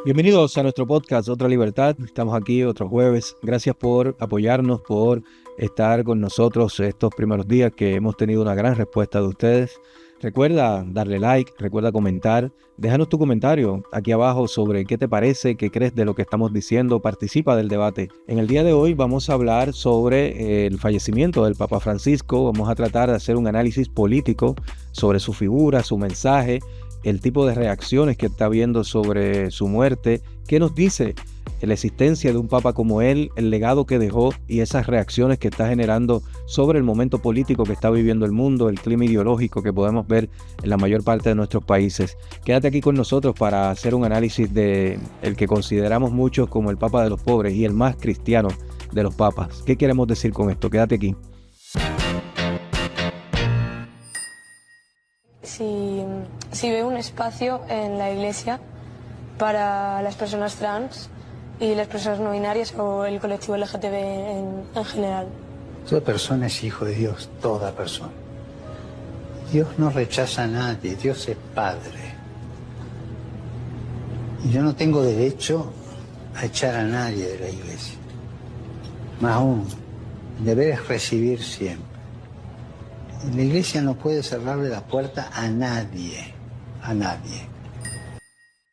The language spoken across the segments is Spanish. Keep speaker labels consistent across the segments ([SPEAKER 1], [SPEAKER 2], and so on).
[SPEAKER 1] Bienvenidos a nuestro podcast Otra Libertad. Estamos aquí otro jueves. Gracias por apoyarnos, por estar con nosotros estos primeros días que hemos tenido una gran respuesta de ustedes. Recuerda darle like, recuerda comentar, déjanos tu comentario aquí abajo sobre qué te parece, qué crees de lo que estamos diciendo, participa del debate. En el día de hoy vamos a hablar sobre el fallecimiento del Papa Francisco. Vamos a tratar de hacer un análisis político sobre su figura, su mensaje, el tipo de reacciones que está viendo sobre su muerte, qué nos dice la existencia de un papa como él, el legado que dejó y esas reacciones que está generando sobre el momento político que está viviendo el mundo, el clima ideológico que podemos ver en la mayor parte de nuestros países. Quédate aquí con nosotros para hacer un análisis de el que consideramos muchos como el papa de los pobres y el más cristiano de los papas. ¿Qué queremos decir con esto? Quédate aquí.
[SPEAKER 2] Si veo un espacio en la iglesia para las personas trans y las personas no binarias o el colectivo LGTB en general.
[SPEAKER 3] Toda persona es hijo de Dios, toda persona. Dios no rechaza a nadie, Dios es Padre. Y yo no tengo derecho a echar a nadie de la iglesia. Más aún, el deber es recibir siempre. La iglesia no puede cerrarle la puerta a nadie, a nadie.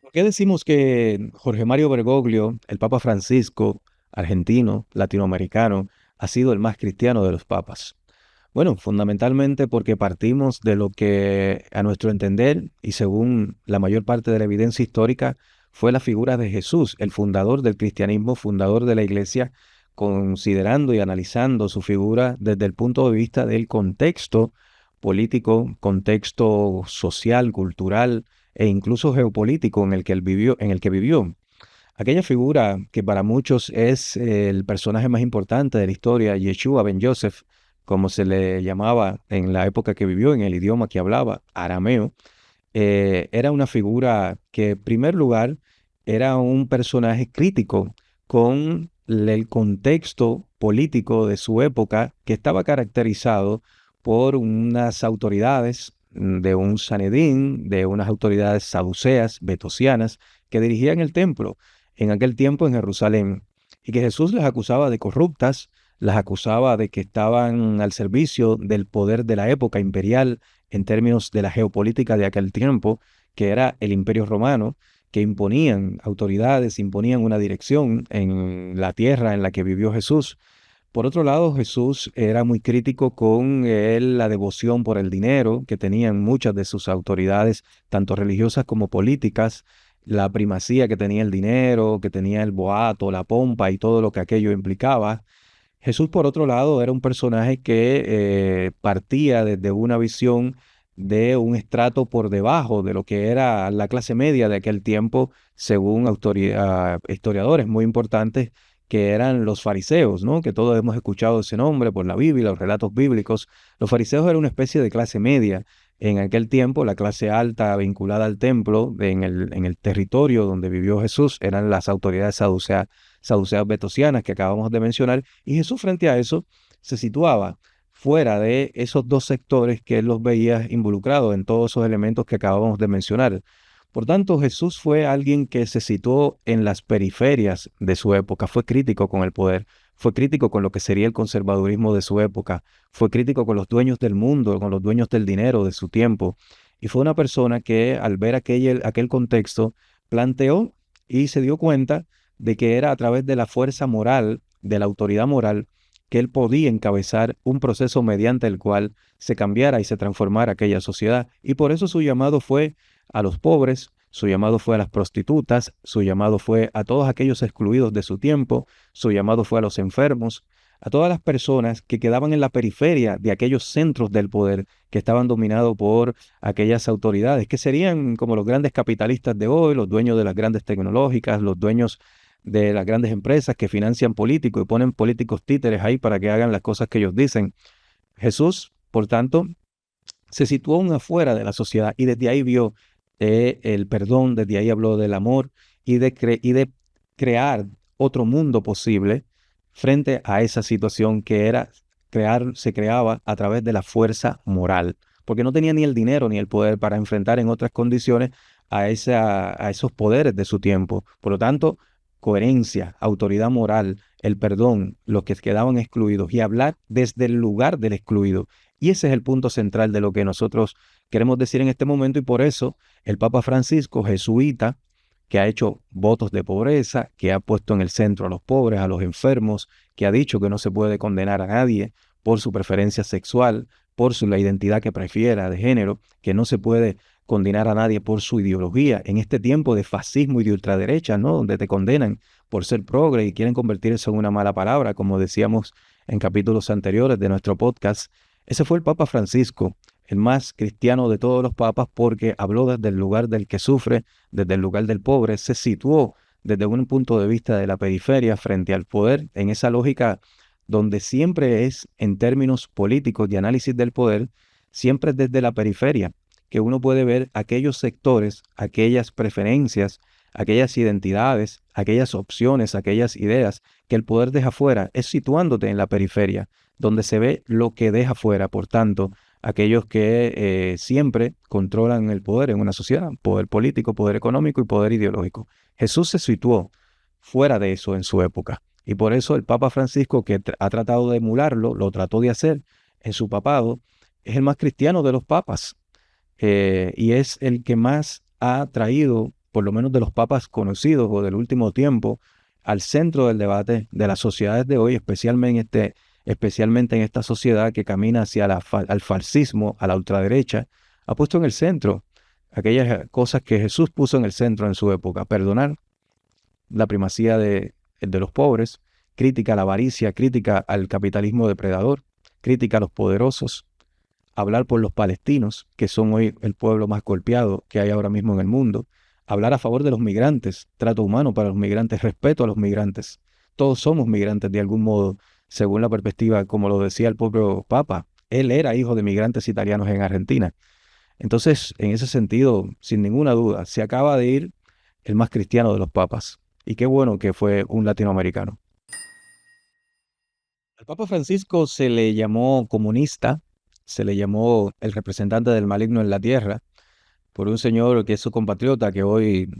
[SPEAKER 1] ¿Por qué decimos que Jorge Mario Bergoglio, el Papa Francisco, argentino, latinoamericano, ha sido el más cristiano de los papas? Bueno, fundamentalmente porque partimos de lo que, a nuestro entender, y según la mayor parte de la evidencia histórica, fue la figura de Jesús, el fundador del cristianismo, fundador de la iglesia, considerando y analizando su figura desde el punto de vista del contexto político, contexto social, cultural e incluso geopolítico en el que él vivió, en el que vivió. Aquella figura que para muchos es el personaje más importante de la historia, Yeshua ben Yosef, como se le llamaba en la época que vivió, en el idioma que hablaba, arameo, era una figura que, en primer lugar, era un personaje crítico con el contexto político de su época, que estaba caracterizado por unas autoridades de un Sanedrín, de unas autoridades saduceas, betosianas, que dirigían el templo en aquel tiempo en Jerusalén, y que Jesús les acusaba de corruptas, las acusaba de que estaban al servicio del poder de la época imperial en términos de la geopolítica de aquel tiempo, que era el Imperio Romano, que imponían autoridades, imponían una dirección en la tierra en la que vivió Jesús. Por otro lado, Jesús era muy crítico con la devoción por el dinero que tenían muchas de sus autoridades, tanto religiosas como políticas, la primacía que tenía el dinero, que tenía el boato, la pompa y todo lo que aquello implicaba. Jesús, por otro lado, era un personaje que partía desde una visión de un estrato por debajo de lo que era la clase media de aquel tiempo, según historiadores muy importantes, que eran los fariseos, ¿no? Que todos hemos escuchado ese nombre por la Biblia, los relatos bíblicos. Los fariseos eran una especie de clase media. En aquel tiempo, la clase alta vinculada al templo, en el territorio donde vivió Jesús, eran las autoridades saduceas betosianas que acabamos de mencionar, y Jesús frente a eso se situaba fuera de esos dos sectores que él los veía involucrados en todos esos elementos que acabamos de mencionar. Por tanto, Jesús fue alguien que se situó en las periferias de su época, fue crítico con el poder, fue crítico con lo que sería el conservadurismo de su época, fue crítico con los dueños del mundo, con los dueños del dinero de su tiempo, y fue una persona que al ver aquel contexto planteó y se dio cuenta de que era a través de la fuerza moral, de la autoridad moral, que él podía encabezar un proceso mediante el cual se cambiara y se transformara aquella sociedad. Y por eso su llamado fue a los pobres, su llamado fue a las prostitutas, su llamado fue a todos aquellos excluidos de su tiempo, su llamado fue a los enfermos, a todas las personas que quedaban en la periferia de aquellos centros del poder que estaban dominados por aquellas autoridades, que serían como los grandes capitalistas de hoy, los dueños de las grandes tecnológicas, los dueños de las grandes empresas que financian políticos y ponen políticos títeres ahí para que hagan las cosas que ellos dicen. Jesús, por tanto, se situó aún afuera de la sociedad y desde ahí vio el perdón, desde ahí habló del amor y de crear otro mundo posible frente a esa situación que se creaba a través de la fuerza moral, porque no tenía ni el dinero ni el poder para enfrentar en otras condiciones a esos poderes de su tiempo. Por lo tanto, coherencia, autoridad moral, el perdón, los que quedaban excluidos y hablar desde el lugar del excluido. Y ese es el punto central de lo que nosotros queremos decir en este momento, y por eso el Papa Francisco, jesuita, que ha hecho votos de pobreza, que ha puesto en el centro a los pobres, a los enfermos, que ha dicho que no se puede condenar a nadie por su preferencia sexual, la identidad que prefiera de género, que no se puede condenar a nadie por su ideología en este tiempo de fascismo y de ultraderecha, ¿no? Donde te condenan por ser progre y quieren convertir eso en una mala palabra, como decíamos en capítulos anteriores de nuestro podcast. Ese fue el Papa Francisco, el más cristiano de todos los papas, porque habló desde el lugar del que sufre, desde el lugar del pobre, se situó desde un punto de vista de la periferia frente al poder, en esa lógica donde siempre es en términos políticos de análisis del poder, siempre desde la periferia, que uno puede ver aquellos sectores, aquellas preferencias, aquellas identidades, aquellas opciones, aquellas ideas que el poder deja fuera, es situándote en la periferia, donde se ve lo que deja fuera. Por tanto, aquellos que siempre controlan el poder en una sociedad, poder político, poder económico y poder ideológico. Jesús se situó fuera de eso en su época. Y por eso el Papa Francisco, que ha tratado de emularlo, lo trató de hacer en su papado, es el más cristiano de los papas. Y es el que más ha traído, por lo menos de los papas conocidos o del último tiempo, al centro del debate de las sociedades de hoy, especialmente en esta sociedad que camina hacia al fascismo, a la ultraderecha. Ha puesto en el centro aquellas cosas que Jesús puso en el centro en su época: perdonar, la primacía de los pobres, crítica a la avaricia, crítica al capitalismo depredador, crítica a los poderosos, hablar por los palestinos, que son hoy el pueblo más golpeado que hay ahora mismo en el mundo, hablar a favor de los migrantes, trato humano para los migrantes, respeto a los migrantes. Todos somos migrantes de algún modo, según la perspectiva, como lo decía el propio Papa. Él era hijo de migrantes italianos en Argentina. Entonces, en ese sentido, sin ninguna duda, se acaba de ir el más cristiano de los papas. Y qué bueno que fue un latinoamericano. Al Papa Francisco se le llamó comunista, se le llamó el representante del maligno en la tierra, por un señor que es su compatriota, que hoy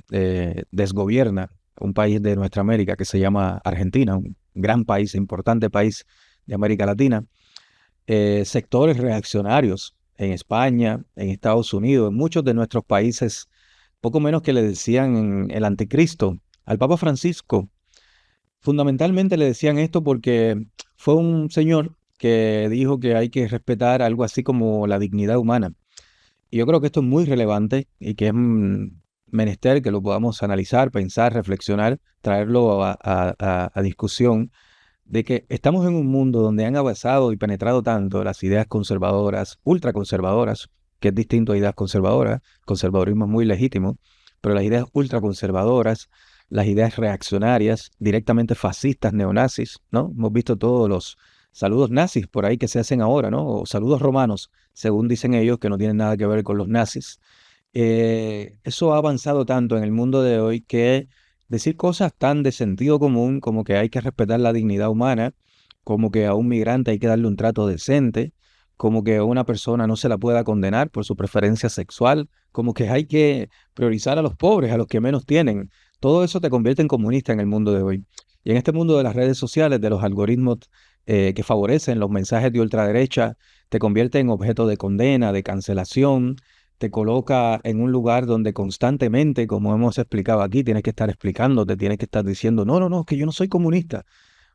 [SPEAKER 1] desgobierna un país de nuestra América que se llama Argentina, un gran país, importante país de América Latina. Sectores reaccionarios en España, en Estados Unidos, en muchos de nuestros países, poco menos que le decían el anticristo al Papa Francisco. Fundamentalmente le decían esto porque fue un señor que dijo que hay que respetar algo así como la dignidad humana. Y yo creo que esto es muy relevante y que es menester que lo podamos analizar, pensar, reflexionar, traerlo a discusión, de que estamos en un mundo donde han avanzado y penetrado tanto las ideas conservadoras, ultraconservadoras, que es distinto a ideas conservadoras. Conservadurismo es muy legítimo, pero las ideas ultraconservadoras, las ideas reaccionarias, directamente fascistas, neonazis, ¿no? Hemos visto todos los saludos nazis por ahí que se hacen ahora, ¿no? O saludos romanos, según dicen ellos, que no tienen nada que ver con los nazis. Eso ha avanzado tanto en el mundo de hoy que decir cosas tan de sentido común como que hay que respetar la dignidad humana, como que a un migrante hay que darle un trato decente, como que a una persona no se la pueda condenar por su preferencia sexual, como que hay que priorizar a los pobres, a los que menos tienen. Todo eso te convierte en comunista en el mundo de hoy. Y en este mundo de las redes sociales, de los algoritmos que favorecen los mensajes de ultraderecha, te convierte en objeto de condena, de cancelación, te coloca en un lugar donde constantemente, como hemos explicado aquí, tienes que estar explicándote, tienes que estar diciendo, no, no, no, que yo no soy comunista.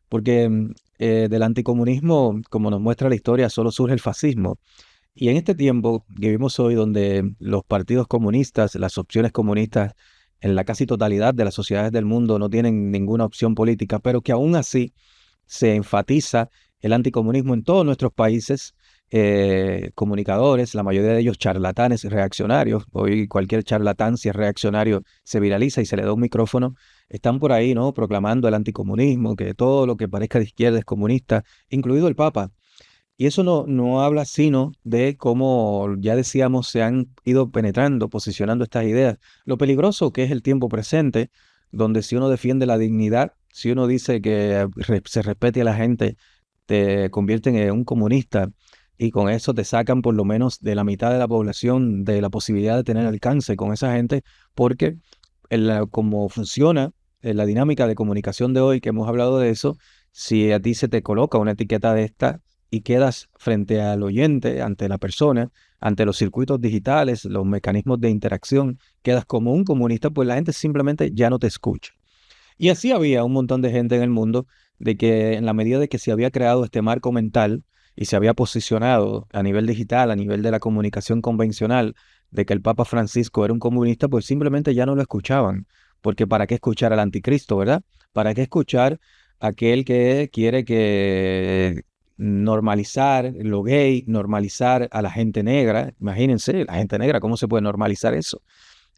[SPEAKER 1] Porque del anticomunismo, como nos muestra la historia, solo surge el fascismo. Y en este tiempo que vivimos hoy, donde los partidos comunistas, las opciones comunistas, en la casi totalidad de las sociedades del mundo no tienen ninguna opción política, pero que aún así se enfatiza el anticomunismo en todos nuestros países, comunicadores, la mayoría de ellos charlatanes reaccionarios. Hoy cualquier charlatán, si es reaccionario, se viraliza y se le da un micrófono. Están por ahí, ¿no?, proclamando el anticomunismo, que todo lo que parezca de izquierda es comunista, incluido el Papa. Y eso no habla sino de cómo, ya decíamos, se han ido penetrando, posicionando estas ideas. Lo peligroso que es el tiempo presente, donde si uno defiende la dignidad, si uno dice que se respete a la gente, te convierten en un comunista. y con eso te sacan por lo menos de la mitad de la población de la posibilidad de tener alcance con esa gente, porque como funciona la dinámica de comunicación de hoy, que hemos hablado de eso, si a ti se te coloca una etiqueta de esta y quedas frente al oyente, ante la persona, ante los circuitos digitales, los mecanismos de interacción, quedas como un comunista, pues la gente simplemente ya no te escucha. Y así había un montón de gente en el mundo de que en la medida de que se había creado este marco mental y se había posicionado a nivel digital, a nivel de la comunicación convencional, de que el Papa Francisco era un comunista, pues simplemente ya no lo escuchaban. Porque ¿para qué escuchar al anticristo, verdad? ¿Para qué escuchar a aquel que quiere que normalizar lo gay, normalizar a la gente negra? Imagínense, la gente negra, ¿cómo se puede normalizar eso?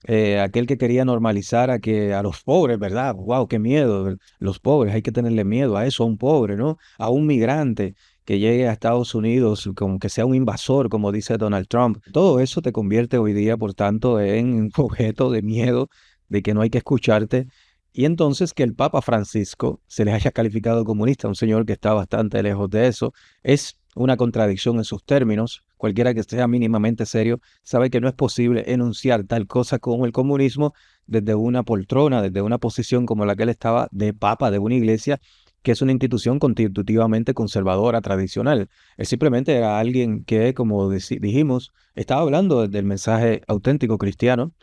[SPEAKER 1] Aquel que quería normalizar a los pobres, ¿verdad? Wow, qué miedo. Los pobres, hay que tenerle miedo a eso, a un pobre, ¿no? A un migrante que llegue a Estados Unidos, como que sea un invasor, como dice Donald Trump. Todo eso te convierte hoy día, por tanto, en un objeto de miedo, de que no hay que escucharte. Y entonces que el Papa Francisco se les haya calificado comunista, un señor que está bastante lejos de eso, es una contradicción en sus términos. Cualquiera que sea mínimamente serio sabe que no es posible enunciar tal cosa como el comunismo desde una poltrona, desde una posición como la que él estaba de papa de una iglesia que es una institución constitutivamente conservadora, tradicional. Él simplemente era alguien que, como dijimos, estaba hablando del mensaje auténtico cristiano,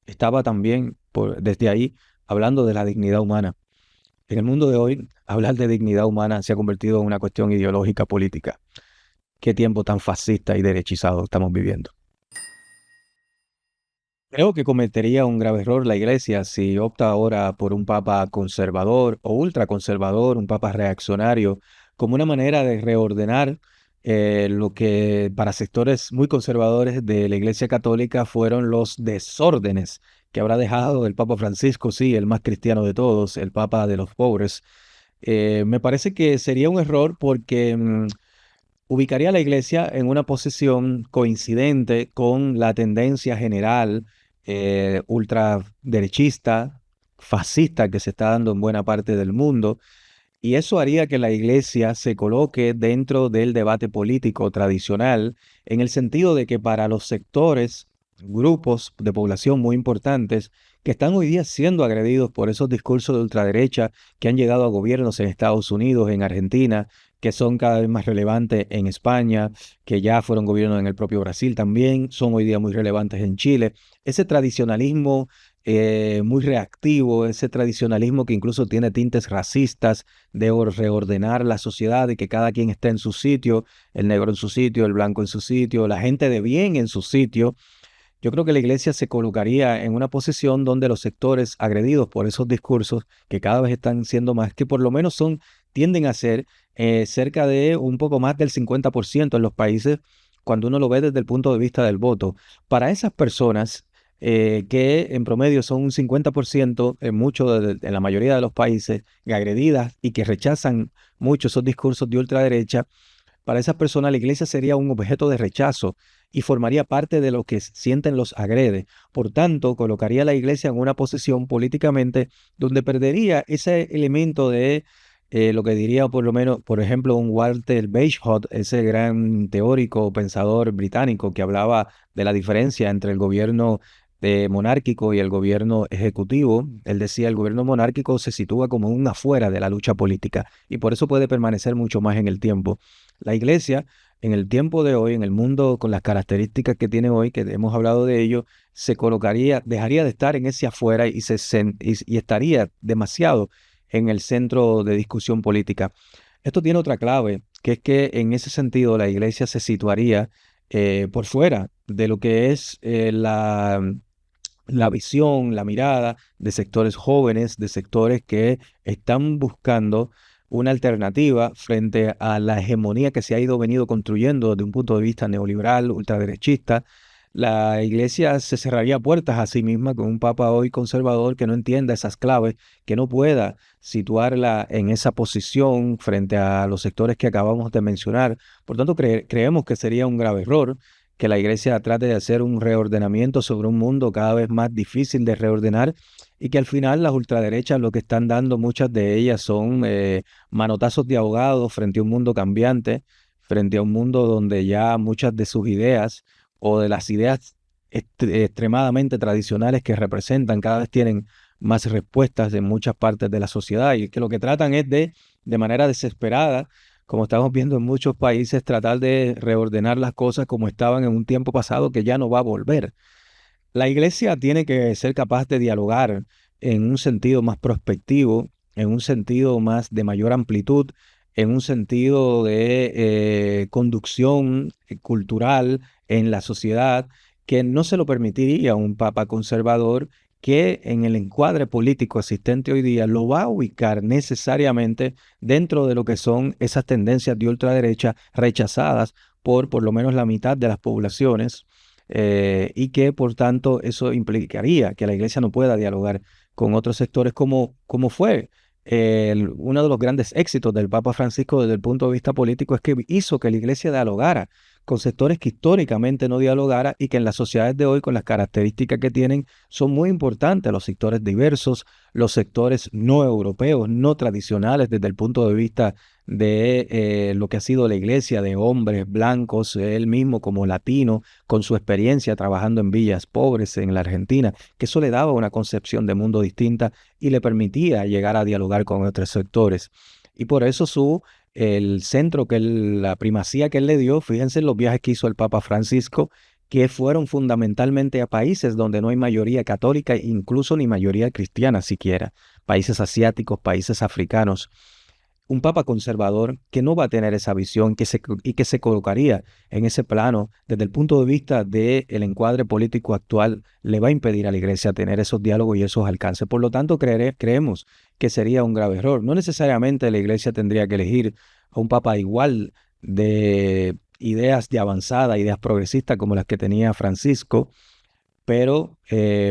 [SPEAKER 1] estaba también desde ahí hablando de la dignidad humana. En el mundo de hoy, hablar de dignidad humana se ha convertido en una cuestión ideológica política. Qué tiempo tan fascista y derechizado estamos viviendo. Creo que cometería un grave error la Iglesia si opta ahora por un papa conservador o ultraconservador, un papa reaccionario, como una manera de reordenar lo que para sectores muy conservadores de la Iglesia Católica fueron los desórdenes que habrá dejado el Papa Francisco, sí, el más cristiano de todos, el papa de los pobres. Me parece que sería un error porque ubicaría a la iglesia en una posición coincidente con la tendencia general ultraderechista, fascista que se está dando en buena parte del mundo, y eso haría que la iglesia se coloque dentro del debate político tradicional, en el sentido de que para los sectores, grupos de población muy importantes, que están hoy día siendo agredidos por esos discursos de ultraderecha que han llegado a gobiernos en Estados Unidos, en Argentina, que son cada vez más relevantes en España, que ya fueron gobiernos en el propio Brasil también, son hoy día muy relevantes en Chile. Ese tradicionalismo muy reactivo, ese tradicionalismo que incluso tiene tintes racistas, de reordenar la sociedad y que cada quien esté en su sitio, el negro en su sitio, el blanco en su sitio, la gente de bien en su sitio. Yo creo que la iglesia se colocaría en una posición donde los sectores agredidos por esos discursos, que cada vez están siendo más, que por lo menos tienden a ser cerca de un poco más del 50% en los países, cuando uno lo ve desde el punto de vista del voto. Para esas personas, que en promedio son un 50% en la mayoría de los países, agredidas y que rechazan mucho esos discursos de ultraderecha, para esas personas la iglesia sería un objeto de rechazo y formaría parte de lo que sienten los agrede. Por tanto, colocaría a la iglesia en una posición políticamente donde perdería ese elemento de lo que diría por lo menos, por ejemplo, un Walter Bagehot, ese gran teórico, pensador británico que hablaba de la diferencia entre el gobierno monárquico y el gobierno ejecutivo. Él decía el gobierno monárquico se sitúa como un afuera de la lucha política y por eso puede permanecer mucho más en el tiempo. La iglesia, en el tiempo de hoy, en el mundo con las características que tiene hoy, que hemos hablado de ello, se colocaría, dejaría de estar en ese afuera y estaría demasiado en el centro de discusión política. Esto tiene otra clave, que es que en ese sentido la iglesia se situaría por fuera de lo que es la visión, la mirada de sectores jóvenes, de sectores que están buscando una alternativa frente a la hegemonía que se ha venido construyendo desde un punto de vista neoliberal, ultraderechista. La iglesia se cerraría puertas a sí misma con un papa hoy conservador que no entienda esas claves, que no pueda situarla en esa posición frente a los sectores que acabamos de mencionar. Por tanto, creemos que sería un grave error que la iglesia trate de hacer un reordenamiento sobre un mundo cada vez más difícil de reordenar y que al final las ultraderechas lo que están dando, muchas de ellas son manotazos de ahogado frente a un mundo cambiante, frente a un mundo donde ya muchas de sus ideas o de las ideas extremadamente tradicionales que representan cada vez tienen más respuestas en muchas partes de la sociedad y que lo que tratan es de manera desesperada, como estamos viendo en muchos países, tratar de reordenar las cosas como estaban en un tiempo pasado que ya no va a volver. La iglesia tiene que ser capaz de dialogar en un sentido más prospectivo, en un sentido más de mayor amplitud, en un sentido de conducción cultural en la sociedad, que no se lo permitiría a un papa conservador que en el encuadre político existente hoy día lo va a ubicar necesariamente dentro de lo que son esas tendencias de ultraderecha rechazadas por lo menos la mitad de las poblaciones, y que por tanto eso implicaría que la iglesia no pueda dialogar con otros sectores como fue uno de los grandes éxitos del Papa Francisco desde el punto de vista político, es que hizo que la iglesia dialogara con sectores que históricamente no dialogara y que en las sociedades de hoy, con las características que tienen, son muy importantes: los sectores diversos, los sectores no europeos, no tradicionales desde el punto de vista de lo que ha sido la iglesia, de hombres blancos, él mismo como latino, con su experiencia trabajando en villas pobres en la Argentina, que eso le daba una concepción de mundo distinta y le permitía llegar a dialogar con otros sectores. Y por eso el centro la primacía que él le dio, fíjense en los viajes que hizo el Papa Francisco, que fueron fundamentalmente a países donde no hay mayoría católica, incluso ni mayoría cristiana siquiera, países asiáticos, países africanos. Un papa conservador que no va a tener esa visión y que se colocaría en ese plano desde el punto de vista del encuadre político actual, le va a impedir a la iglesia tener esos diálogos y esos alcances. Por lo tanto, creemos que sería un grave error. No necesariamente la iglesia tendría que elegir a un papa igual de ideas de avanzada, ideas progresistas como las que tenía Francisco, pero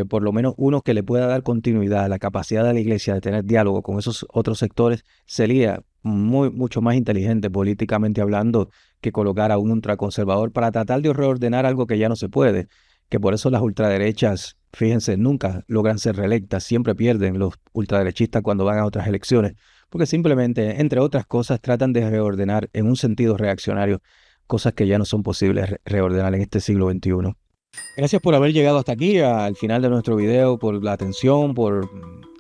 [SPEAKER 1] por lo menos uno que le pueda dar continuidad a la capacidad de la iglesia de tener diálogo con esos otros sectores sería mucho más inteligente políticamente hablando que colocar a un ultraconservador para tratar de reordenar algo que ya no se puede, que por eso las ultraderechas, fíjense, nunca logran ser reelectas, siempre pierden los ultraderechistas cuando van a otras elecciones, porque simplemente, entre otras cosas, tratan de reordenar en un sentido reaccionario cosas que ya no son posibles reordenar en este siglo XXI. Gracias por haber llegado hasta aquí, al final de nuestro video, por la atención, por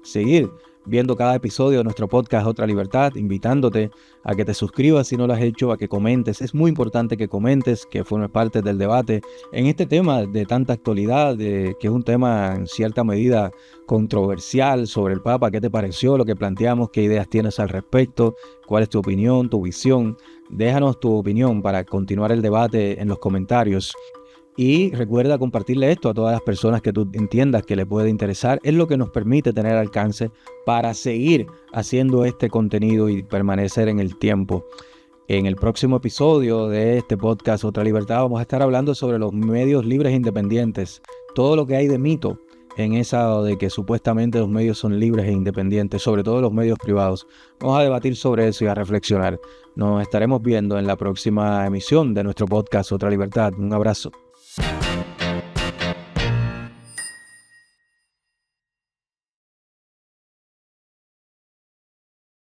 [SPEAKER 1] seguir viendo cada episodio de nuestro podcast Otra Libertad, invitándote a que te suscribas si no lo has hecho, a que comentes. Es muy importante que comentes, que formes parte del debate en este tema de tanta actualidad, que es un tema en cierta medida controversial sobre el Papa. ¿Qué te pareció lo que planteamos? ¿Qué ideas tienes al respecto? ¿Cuál es tu opinión, tu visión? Déjanos tu opinión para continuar el debate en los comentarios. Y recuerda compartirle esto a todas las personas que tú entiendas que le puede interesar. Es lo que nos permite tener alcance para seguir haciendo este contenido y permanecer en el tiempo. En el próximo episodio de este podcast Otra Libertad vamos a estar hablando sobre los medios libres e independientes. Todo lo que hay de mito en esa de que supuestamente los medios son libres e independientes, sobre todo los medios privados. Vamos a debatir sobre eso y a reflexionar. Nos estaremos viendo en la próxima emisión de nuestro podcast Otra Libertad. Un abrazo.